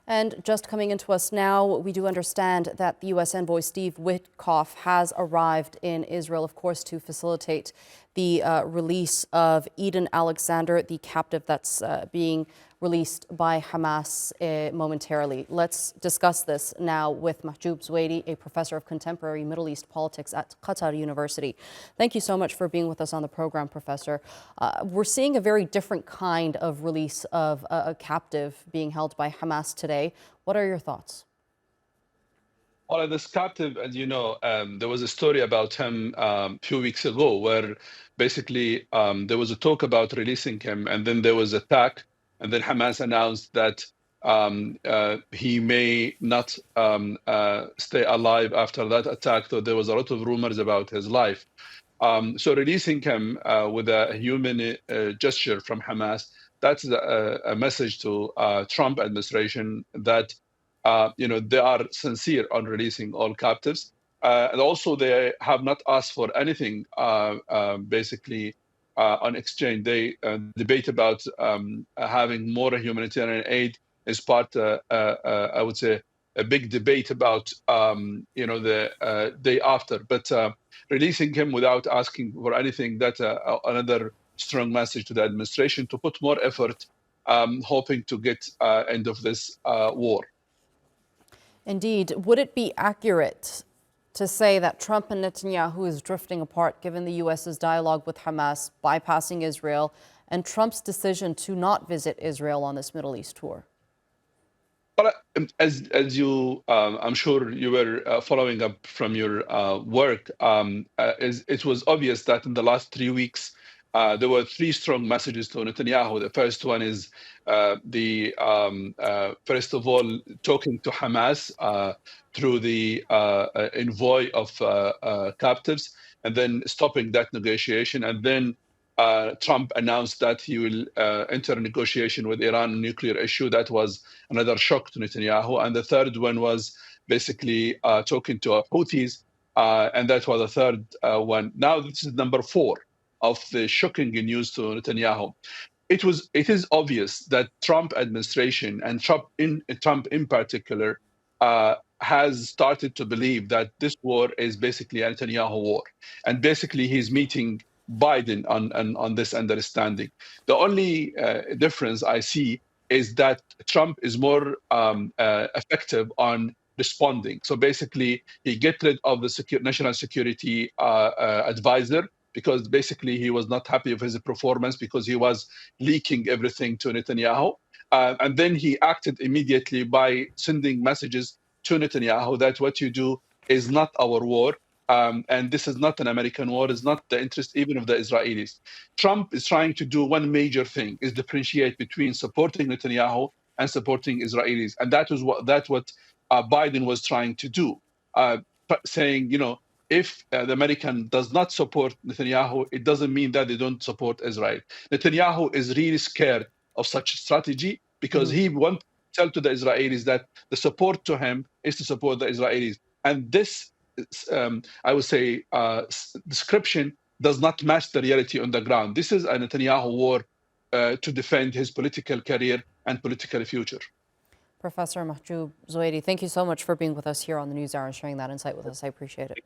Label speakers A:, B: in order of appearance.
A: And just coming into us now, we do understand that the U.S. envoy Steve Witkoff has arrived in Israel, of course, to facilitate the release of Edan Alexander, the captive that's being released by Hamas momentarily. Let's discuss this now with Mahjoob Zweiri, a professor of contemporary Middle East politics at Qatar University. Thank you so much for being with us on the program, Professor. We're seeing a very different kind of release of a captive being held by Hamas today. What are your thoughts?
B: Well, this captive, as you know, there was a story about him a few weeks ago where basically there was a talk about releasing him, and then there was attack, and then Hamas announced that he may not stay alive after that attack. So there was a lot of rumors about his life. So releasing him with a human gesture from Hamas, that's a message to Trump administration that they are sincere on releasing all captives. And also, they have not asked for anything, basically, on exchange. They debate about having more humanitarian aid is part, I would say, a big debate about, the day after. But releasing him without asking for anything, that's another strong message to the administration to put more effort, hoping to get end of this war.
A: Indeed. Would it be accurate to say that Trump and Netanyahu is drifting apart given the U.S.'s dialogue with Hamas, bypassing Israel, and Trump's decision to not visit Israel on this Middle East tour?
B: Well, as you, I'm sure you were following up from your work, it was obvious that in the last 3 weeks, there were three strong messages to Netanyahu. The first one is first of all, talking to Hamas through the envoy of captives, and then stopping that negotiation. And then Trump announced that he will enter a negotiation with Iran on nuclear issue. That was another shock to Netanyahu. And the third one was basically talking to Houthis, and that was the third one. Now this is number 4 of the shocking news to Netanyahu. It is obvious that Trump administration and Trump in particular has started to believe that this war is basically a Netanyahu war, and basically he's meeting Biden on this understanding. The only difference I see is that Trump is more effective on responding. So basically, he get rid of the national security advisor, because basically he was not happy with his performance because he was leaking everything to Netanyahu. And then he acted immediately by sending messages to Netanyahu that what you do is not our war. And this is not an American war. It's not the interest even of the Israelis. Trump is trying to do one major thing, is differentiate between supporting Netanyahu and supporting Israelis. And that what Biden was trying to do, saying, if the American does not support Netanyahu, it doesn't mean that they don't support Israel. Netanyahu is really scared of such a strategy because he wants to tell to the Israelis that the support to him is to support the Israelis. And this, I would say, description does not match the reality on the ground. This is a Netanyahu war to defend his political career and political future.
A: Professor Mahjoob Zweiri, thank you so much for being with us here on the NewsHour and sharing that insight with us. I appreciate it.